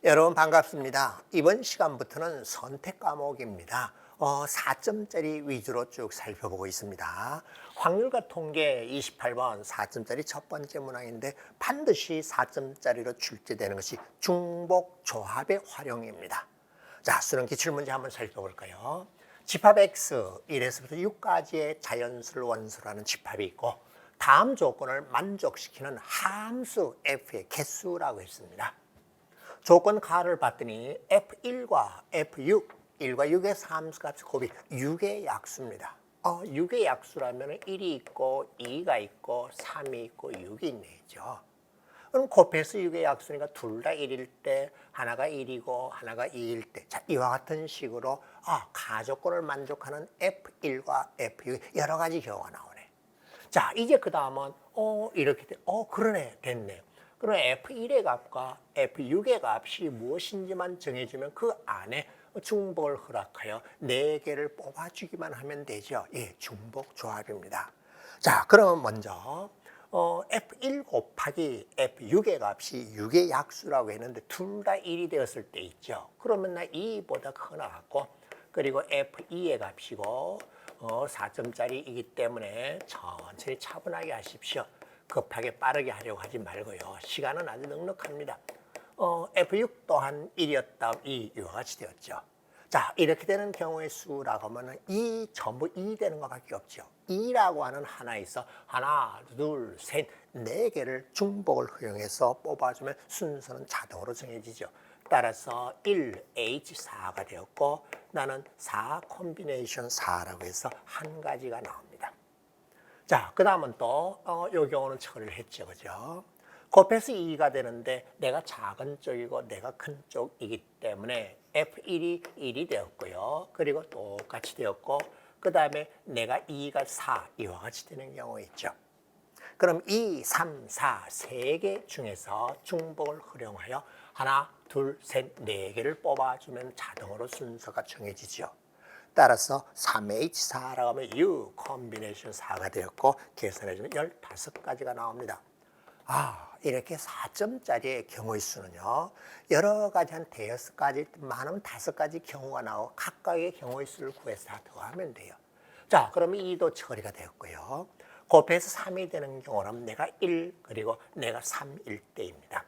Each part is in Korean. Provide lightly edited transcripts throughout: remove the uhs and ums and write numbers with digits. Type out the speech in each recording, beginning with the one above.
여러분 반갑습니다. 이번 시간부터는 선택 과목입니다. 4점짜리 위주로 쭉 살펴보고 있습니다. 확률과 통계 28번 4점짜리 첫 번째 문항인데 반드시 4점짜리로 출제되는 것이 중복 조합의 활용입니다. 자, 수능 기출문제 한번 살펴볼까요? 집합 X 1에서부터 6까지의 자연수를 원소로 하는 집합이 있고 다음 조건을 만족시키는 함수 F의 개수라고 했습니다. 조건 가를 봤더니 F1과 F6, 1과 6의 함수값이 곱이 6의 약수입니다. 6의 약수라면 1이 있고 2가 있고 3이 있고 6이 있네죠. 그럼 곱해서 6의 약수니까 둘 다 1일 때 하나가 1이고 하나가 2일 때 자, 이와 같은 식으로 가조건을 만족하는 F1과 F6 여러 가지 경우가 나오네. 자, 이제 그 다음은 이렇게 그러네 됐네. 그럼 F1의 값과 F6의 값이 무엇인지만 정해주면 그 안에 중복을 허락하여 4개를 뽑아주기만 하면 되죠. 예, 중복 조합입니다. 자, 그러면 먼저 F1 곱하기 F6의 값이 6의 약수라고 했는데 둘 다 1이 되었을 때 있죠. 그러면 나 2보다 커나갔고 그리고 F2의 값이고 4점짜리이기 때문에 천천히 차분하게 하십시오. 급하게 빠르게 하려고 하지 말고요. 시간은 아주 넉넉합니다. F6 또한 1이었다. 이와 같이 되었죠. 자, 이렇게 되는 경우의 수라고 하면 전부 2 되는 것밖에 없죠. 2라고 하는 하나에서 하나, 둘, 셋, 4개를 중복을 허용해서 뽑아주면 순서는 자동으로 정해지죠. 따라서 1H4가 되었고 나는 4 콤비네이션 4라고 해서 한 가지가 나옵니다. 자, 그 다음은 또, 요 경우는 처리를 했죠. 그죠? 곱해서 2가 되는데 내가 작은 쪽이고 내가 큰 쪽이기 때문에 F1이 1이 되었고요. 그리고 똑같이 되었고, 그 다음에 내가 2가 4, 이와 같이 되는 경우 있죠. 그럼 2, 3, 4, 3개 중에서 중복을 활용하여 하나, 둘, 셋, 4개를 뽑아주면 자동으로 순서가 정해지죠. 따라서 3H4라고 하면 U 콤비네이션 4가 되었고 계산해주면 15가지가 나옵니다. 이렇게 4점짜리의 경우의 수는요. 여러 가지 한 5가지, 많으면 5가지 경우가 나오고 각각의 경우의 수를 구해서 다 더하면 돼요. 자, 그러면 2도 처리가 되었고요. 곱해서 3이 되는 경우는 내가 1 그리고 내가 3일 때입니다.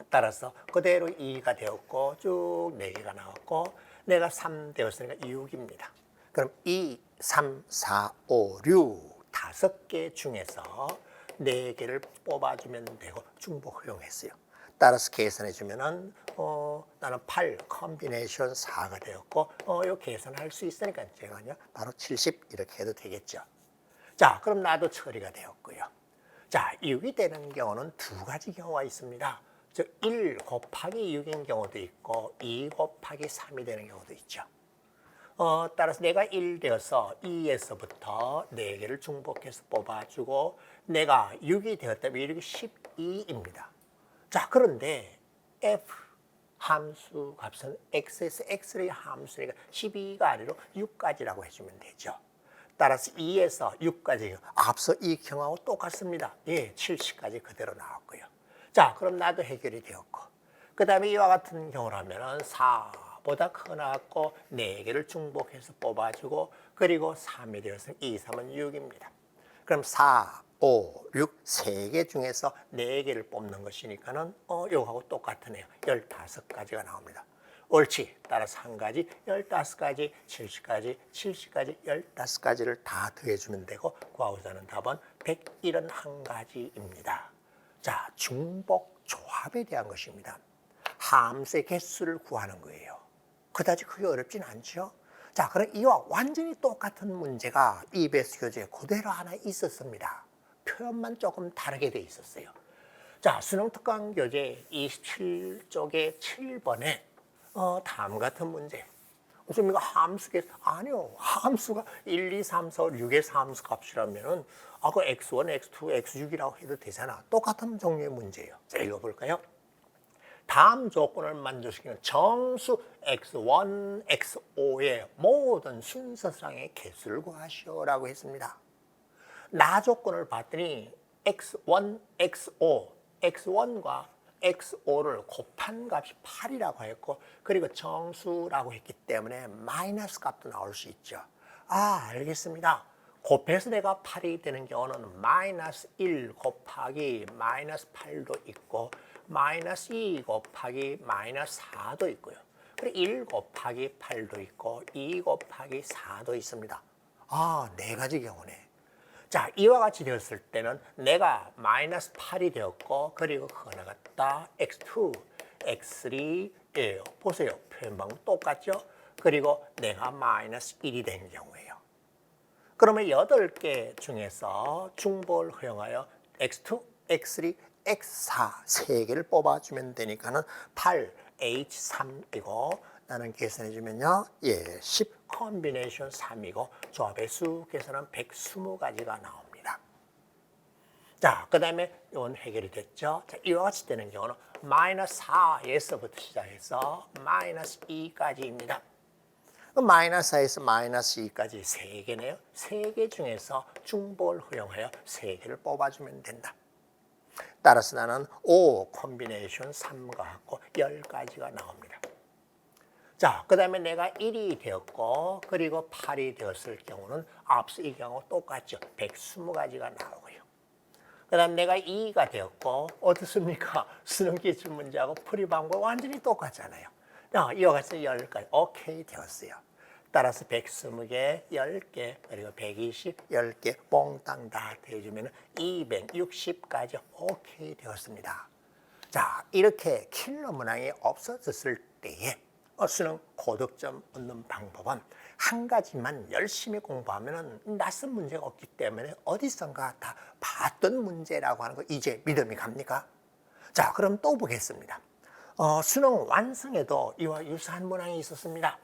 따라서 그대로 2가 되었고 쭉 4개가 나왔고 내가 3 되었으니까 6입니다. 그럼 2, 3, 4, 5, 6 5개 중에서 4개를 뽑아주면 되고 중복 허용했어요. 따라서 계산해 주면은 나는 8 콤비네이션 4가 되었고 요 계산할 수 있으니까 제가요 바로 70 이렇게 해도 되겠죠. 자, 그럼 나도 처리가 되었고요. 자, 6이 되는 경우는 2가지 경우가 있습니다. 즉 1 곱하기 6인 경우도 있고 2 곱하기 3이 되는 경우도 있죠. 따라서 내가 1 되어서 2에서부터 4개를 중복해서 뽑아주고 내가 6이 되었다면 이렇게 12입니다. 자, 그런데 F 함수 값은 X에서 X의 함수니까 12가 아니라 6까지라고 해주면 되죠. 따라서 2에서 6까지 앞서 이 경우하고 똑같습니다. 예, 70까지 그대로 나왔고요. 자, 그럼 나도 해결이 되었고 그 다음에 이와 같은 경우라면 4보다 커나왔고 4개를 중복해서 뽑아주고 그리고 3이 되었으면 2, 3은 6입니다. 그럼 4, 5, 6, 3개 중에서 4개를 뽑는 것이니까는 요거하고 똑같으네요. 15가지가 나옵니다. 옳지. 따라서 한 가지, 15가지, 70가지, 70가지, 15가지를 다 더해주면 되고 구하고자 하는 답은 171가지입니다. 자, 중복 조합에 대한 것입니다. 함수의 개수를 구하는 거예요. 그다지 그게 어렵진 않죠? 자, 그럼 이와 완전히 똑같은 문제가 EBS 교재에 그대로 하나 있었습니다. 표현만 조금 다르게 돼 있었어요. 자, 수능 특강 교재 27쪽에 7번에 다음 같은 문제. 무슨 이거 함수겠어? 아니요. 함수가 1, 2, 3, 4, 6의 함수 값이라면은 그 x1, x2, x6이라고 해도 되잖아. 똑같은 종류의 문제예요. 자, 읽어볼까요? 다음 조건을 만족시키는 정수 x1, x5의 모든 순서상의 개수를 구하시오라고 했습니다. 나 조건을 봤더니 x1, x5, x1과 XO를 곱한 값이 8이라고 했고 그리고 정수라고 했기 때문에 마이너스 값도 나올 수 있죠. 아, 알겠습니다. 곱해서 내가 8이 되는 경우는 마이너스 1 곱하기 마이너스 8도 있고 마이너스 2 곱하기 마이너스 4도 있고요. 그리고 1 곱하기 8도 있고 2 곱하기 4도 있습니다. 아, 네 가지 경우네. 자, 이와 같이 되었을 때는 내가 마이너스 8이 되었고 그리고 그거 나갔다 x2, x3예요. 보세요. 표현 방법 똑같죠? 그리고 내가 마이너스 1이 된 경우예요. 그러면 8개 중에서 중복을 허용하여 x2, x3, x4 3개를 뽑아주면 되니까는 8, h3이고 나는 계산해주면요. 예, 10 컨비네이션 3이고 조합의 수 계산은 120가지가 나옵니다. 자, 그 다음에 이건 해결이 됐죠. 자, 이와 같이 되는 경우는 마이너스 4에서부터 시작해서 마이너스 2까지입니다. 마이너스 4에서 마이너스 2까지 3개네요. 3개 중에서 중복을 허용하여 3개를 뽑아주면 된다. 따라서 나는 5 컨비네이션 3과 같고 10가지가 나옵니다. 자, 그 다음에 내가 1이 되었고 그리고 8이 되었을 경우는 앞서 이 경우 똑같죠. 120가지가 나오고요. 그 다음 내가 2가 되었고 어떻습니까? 수능 기출문제하고 풀이 방법 완전히 똑같잖아요. 이와 같이 10가지 오케이 되었어요. 따라서 120개, 10개, 그리고 120, 10개 몽땅 다 대주면 260까지 오케이 되었습니다. 자, 이렇게 킬러 문항이 없어졌을 때에 수능 고득점 얻는 방법은 한 가지만 열심히 공부하면 낯선 문제가 없기 때문에 어디선가 다 봤던 문제라고 하는 거 이제 믿음이 갑니까? 자, 그럼 또 보겠습니다. 수능 완성에도 이와 유사한 문항이 있었습니다.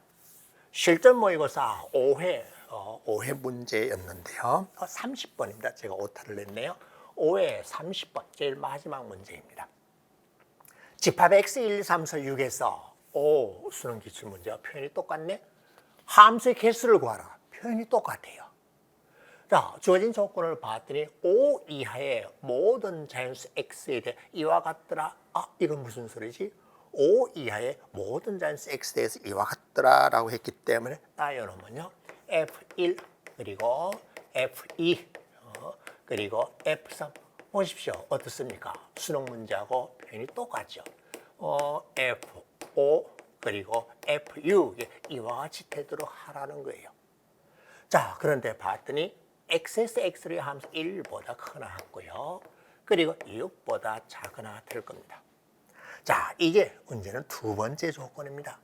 실전 모의고사 5회 문제였는데요. 30번입니다. 제가 오타를 냈네요. 5회 30번 제일 마지막 문제입니다. 집합 x 1, 2, 3, 4, 6에서 수능 기출문제와 표현이 똑같네. 함수의 개수를 구하라. 표현이 똑같아요. 자, 주어진 조건을 봤더니 5 이하의 모든 자연수 x에 대해 이와 같더라. 아, 이건 무슨 소리지? 5 이하의 모든 자연수 x에 대해서 이와 같더라 라고 했기 때문에 이놈은요 F1 그리고 F2 그리고 F3 보십시오. 어떻습니까? 수능 문제하고 표현이 똑같죠. F5 그리고 F6 이와 같이 되도록 하라는 거예요. 자, 그런데 봤더니 x에서 x의 함수 1보다 크거나 같고요. 그리고 6보다 작거나 될 겁니다. 자, 이제 문제는 두 번째 조건입니다.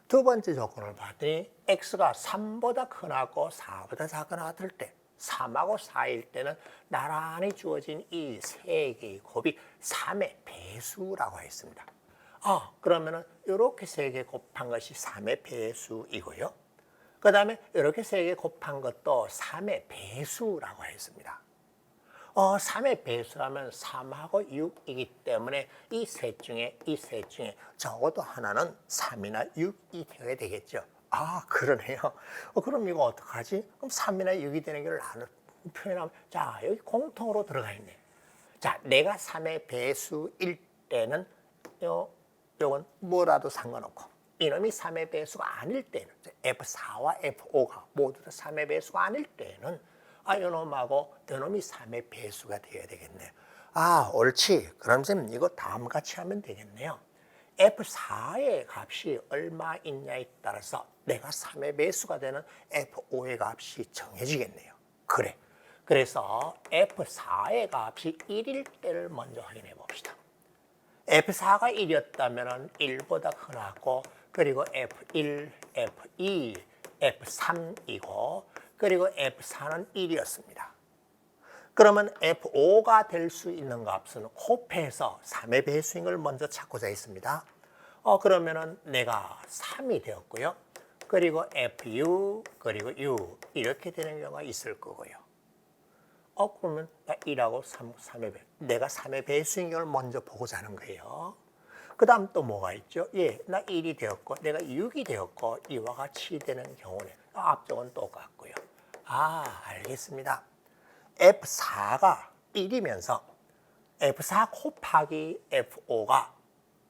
두 번째 조건을 봤더니 x가 3보다 크거나 하고 4보다 작거나 같을 때 3하고 4일 때는 나란히 주어진 이 세 개의 곱이 3의 배수라고 했습니다. 그러면은 이렇게 세 개 곱한 것이 3의 배수이고요. 그 다음에 이렇게 세 개 곱한 것도 3의 배수라고 했습니다. 3의 배수라면 3하고 6이기 때문에 이 셋 중에 적어도 하나는 3이나 6이 되어야 되겠죠. 그러네요. 그럼 이거 어떡하지? 그럼 3이나 6이 되는 걸 나눠 표현하면 자, 여기 공통으로 들어가 있네. 자, 내가 3의 배수일 때는 요건 뭐라도 상관없고 이놈이 3의 배수가 아닐 때는 F4와 F5가 모두 다 3의 배수가 아닐 때는 요놈하고 요놈이 3의 배수가 되어야 되겠네요. 옳지. 그럼 쌤 이거 다음 같이 하면 되겠네요. F4의 값이 얼마 있냐에 따라서 내가 3의 배수가 되는 F5의 값이 정해지겠네요. 그래. 그래서 F4의 값이 1일 때를 먼저 확인해 봅시다. F4가 1이었다면 1보다 크나고 그리고 F1, F2, F3이고 그리고 F4는 1이었습니다. 그러면 F5가 될 수 있는 값은 곱해서 3의 배수인 걸 먼저 찾고자 했습니다. 그러면은 내가 3이 되었고요. 그리고 F6 그리고 6 이렇게 되는 경우가 있을 거고요. 그러면 1하고 3의 배. 내가 3의 배수인 걸 먼저 보고자 하는 거예요. 그 다음 또 뭐가 있죠? 나 1이 되었고 내가 6이 되었고 이와 같이 되는 경우는 앞쪽은 똑같고요. 알겠습니다. F4가 1이면서 F4 곱하기 F5가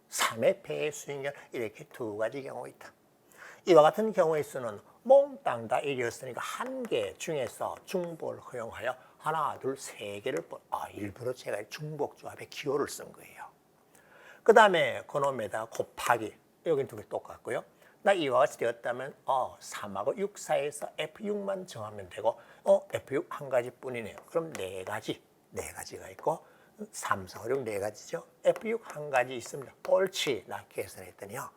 3의 배수인 경우 이렇게 두 가지 경우 있다. 이와 같은 경우의 수는 몽땅 다 1이었으니까 한 개 중에서 중복을 허용하여 하나, 둘, 세 개를 일부러 제가 중복조합의 기호를 쓴 거예요. 그 다음에 그놈에다 곱하기 여기 두 개 똑같고요. 나 이와 같이 되었다면 3하고 6 사이에서 F6만 정하면 되고 F6 한 가지뿐이네요. 그럼 네 가지가 있고 3, 4, 5, 6 네 가지죠. F6 한 가지 있습니다. 옳지. 나 계산했더니요.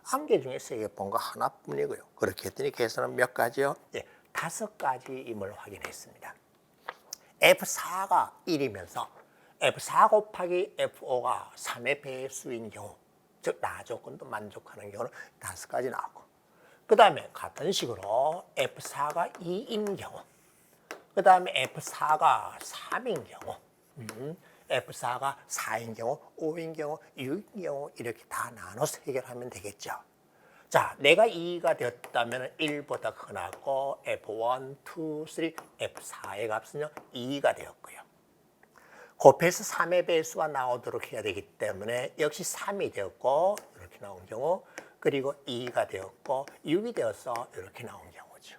한 개 중에 세 개 본 거 하나뿐이고요. 그렇게 했더니 계산은 몇 가지요? 예, 5가지임을 확인했습니다. F4가 1이면서 F4 곱하기 F5가 3의 배수인 경우, 즉 나조건도 만족하는 경우는 5가지 나오고, 그 다음에 같은 식으로 F4가 2인 경우, 그 다음에 F4가 3인 경우, F4가 4인 경우, 5인 경우, 6인 경우 이렇게 다 나눠서 해결하면 되겠죠. 자, 내가 2가 되었다면 1보다 크나고 F1, 2, 3, F4의 값은요 2가 되었고요. 곱해서 3의 배수가 나오도록 해야 되기 때문에 역시 3이 되었고 이렇게 나온 경우, 그리고 2가 되었고 6이 되어서 이렇게 나온 경우죠.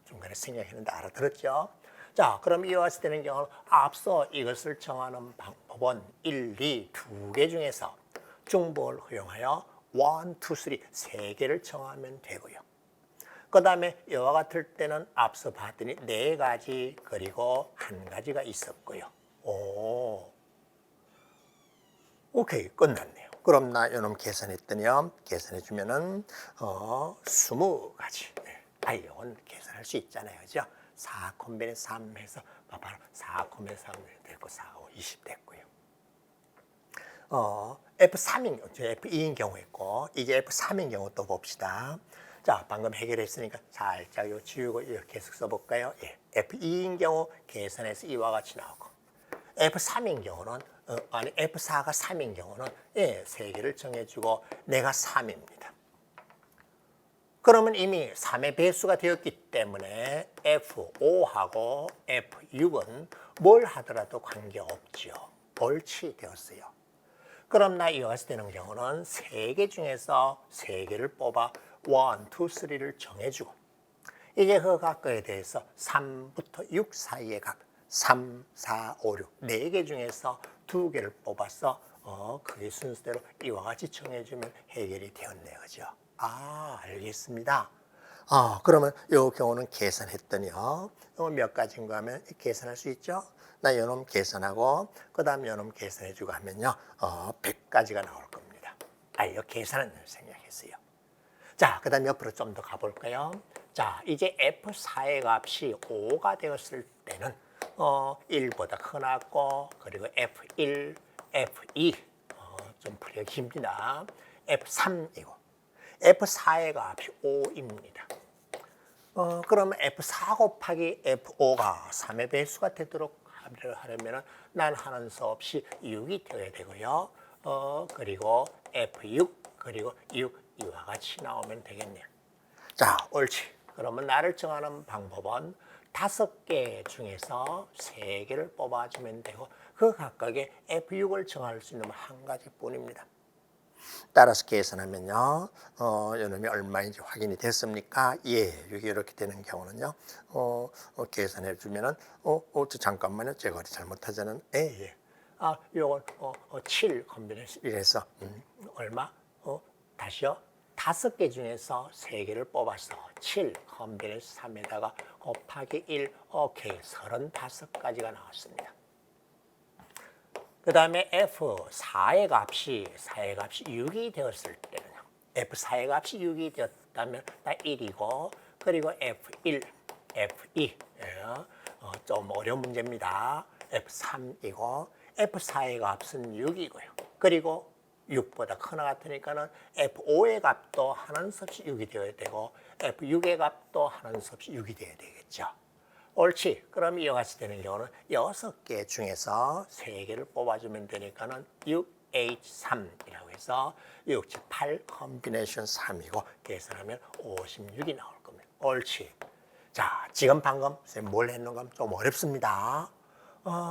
중간에 생략했는데 알아들었죠? 자, 그럼 이와 같이 되는 경우는 앞서 이것을 정하는 방법은 1, 2, 두 개 중에서 중복을 허용하여 1, 2, 3, 세 개를 정하면 되고요. 그 다음에 이와 같을 때는 앞서 봤더니 네 가지 그리고 한 가지가 있었고요. 오케이, 끝났네요. 그럼 나 이놈 계산했더니요. 계산해주면은 20가지. 이건 계산할 수 있잖아요. 그죠? 4 콤비넷 3 해서 바로 4 콤비넷 3 됐고 4, 5, 20 됐고요. F3인, F2인 경우 있고, 이제 F3인 경우 또 봅시다. 자, 방금 해결했으니까 살짝 이거 지우고 이렇게 계속 써볼까요? 예. F2인 경우 계산해서 이와 같이 나오고, F3인 경우는, F4가 3인 경우는, 세 개를 정해주고, 내가 3입니다. 그러면 이미 3의 배수가 되었기 때문에 F5하고 F6은 뭘 하더라도 관계없죠. 옳지 되었어요. 그럼 나 이와 같이 되는 경우는 3개 중에서 3개를 뽑아 1, 2, 3를 정해주고, 이제 그 값에 대해서 3부터 6 사이의 값 3, 4, 5, 6 4개 중에서 2개를 뽑아서 그의 순서대로 이와 같이 정해주면 해결이 되었네요. 그죠? 알겠습니다. 그러면 이 경우는 계산했더니요. 몇 가지인가 하면 계산할 수 있죠? 나 요놈 계산하고 그 다음 요놈 계산해주고 하면요. 100가지가 나올 겁니다. 이거 계산은 생략했어요. 자, 그 다음 옆으로 좀 더 가볼까요? 자, 이제 F4의 값이 5가 되었을 때는 1보다 크나고, 그리고 F1, F2 좀 풀기가 힘듭니다. F3이고 F4의 값이 5입니다. 그러면 F4 곱하기 F5가 3의 배수가 되도록 하려면 난 하는 수 없이 6이 되어야 되고요. 그리고 F6 그리고 6 이와 같이 나오면 되겠네요. 자, 옳지. 그러면 나를 정하는 방법은 5개 중에서 3개를 뽑아주면 되고, 그 각각의 F6을 정할 수 있는 한 가지뿐입니다. 따라서 계산하면요, 이놈이 얼마인지 확인이 됐습니까? 예, 이게 이렇게 되는 경우는요, 계산해 주면은, 잠깐만요, 제가 어디 잘못하자는, 예. 요건 7 콤비네이션 이래서 얼마? 다시요. 5개 중에서 3개를 뽑아서 7 콤비네이션 3에다가 곱하기 1, 오케이, 35가지가 나왔습니다. 그 다음에 F4의 값이 6이 되었을 때는요. F4의 값이 6이 되었다면 나 1이고, 그리고 F1, F2 좀 어려운 문제입니다. F3이고 F4의 값은 6이고요. 그리고 6보다 크나 같으니까는 F5의 값도 하나는 수 없이 6이 되어야 되고 F6의 값도 하나는 수 없이 6이 되어야 되겠죠. 옳지. 그럼 이와 같이 되는 경우는 6개 중에서 3개를 뽑아주면 되니까는 6H3이라고 해서 6, 7, 8 콤비네이션 3이고 계산하면 56이 나올 겁니다. 옳지. 자, 지금 방금 뭘 했는가 좀 어렵습니다.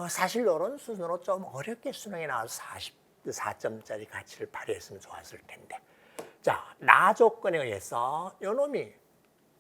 사실 이런 수준으로 좀 어렵게 수능에 나와서 44점짜리 가치를 발휘했으면 좋았을 텐데. 자, 나 조건에 의해서 요 놈이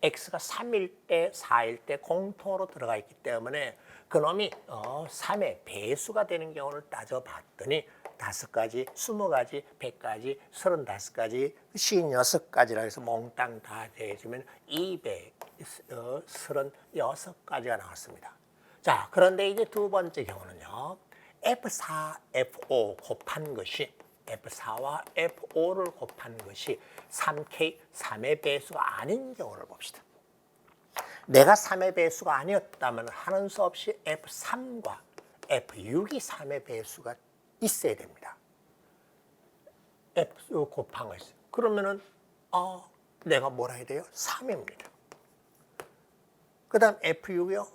x가 3일 때, 4일 때 공통으로 들어가 있기 때문에 그놈이 3의 배수가 되는 경우를 따져봤더니 5가지, 20가지, 100가지, 35가지, 56가지라 해서 몽땅 다 대해주면 236가지가 나왔습니다. 자, 그런데 이제 두 번째 경우는요. F4, F5 곱한 것이 F4와 F5를 곱한 것이 3K, 3의 배수가 아닌 경우를 봅시다. 내가 3의 배수가 아니었다면 하는 수 없이 F3과 F6이 3의 배수가 있어야 됩니다. F 곱한 거 있어요. 그러면은 내가 뭐라 해야 돼요? 3입니다. 그 다음 F6이요.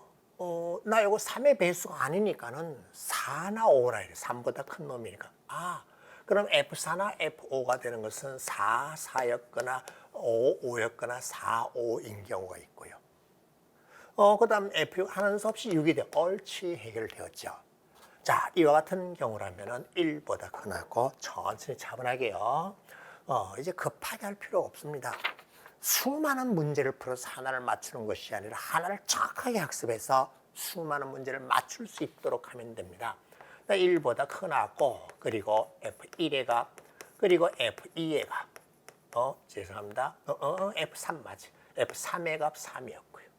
나 이거 3의 배수가 아니니까는 4나 5라 해요. 3보다 큰 놈이니까. 그럼 F4나 F5가 되는 것은 4, 4였거나 5, 5였거나 4, 5인 경우가 있고요. 그 다음 F6 하는 수 없이 6이 돼. 옳지 해결되었죠. 자, 이와 같은 경우라면은 1보다 크고 천천히 차분하게요. 이제 급하게 할 필요 없습니다. 수많은 문제를 풀어서 하나를 맞추는 것이 아니라 하나를 정확하게 학습해서 수많은 문제를 맞출 수 있도록 하면 됩니다. 1보다 크고 그리고 F1의 값 그리고 F2의 값 죄송합니다. F3 맞지? F3의 값 3이었고요.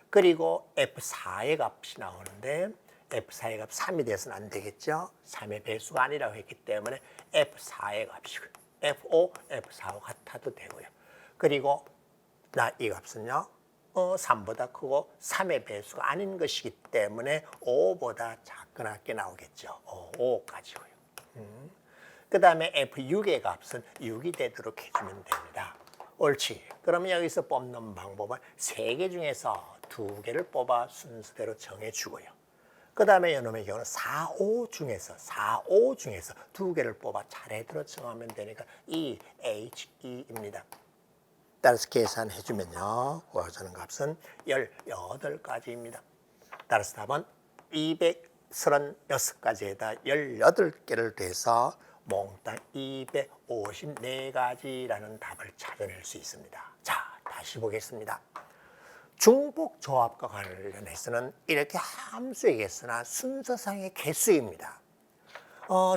그리고 F4의 값이 나오는데 F4의 값 3이 돼서는 안 되겠죠? 3의 배수가 아니라고 했기 때문에 F4의 값이고요. F5, F4와 같아도 되고요. 그리고 이 값은요. 3보다 크고 3의 배수가 아닌 것이기 때문에 5보다 작게 나오겠죠. 5까지고요. 그 다음에 F6의 값은 6이 되도록 해주면 됩니다. 옳지. 그러면 여기서 뽑는 방법은 3개 중에서 2개를 뽑아 순서대로 정해주고요. 그 다음에 이놈의 경우는 4, 5 중에서 2개를 뽑아 차례대로 정하면 되니까 E, H, E입니다. 따라서 계산해주면요. 구하자는 값은 18가지입니다. 따라서 답은 236가지에다 18개를 더해서 몽땅 254가지라는 답을 찾아낼 수 있습니다. 자, 다시 보겠습니다. 중복조합과 관련해서는 이렇게 함수이겠으나 순서상의 개수입니다.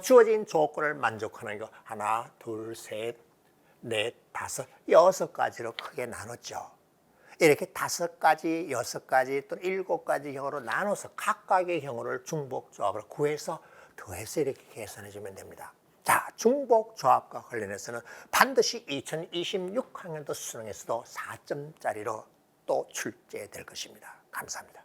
주어진 조건을 만족하는 거 하나, 둘, 셋, 넷, 다섯, 6가지로 크게 나눴죠. 이렇게 5가지, 6가지 또는 7가지 경우로 나눠서 각각의 경우를 중복조합으로 구해서 더해서 이렇게 계산해 주면 됩니다. 자, 중복조합과 관련해서는 반드시 2026학년도 수능에서도 4점짜리로 또 출제될 것입니다. 감사합니다.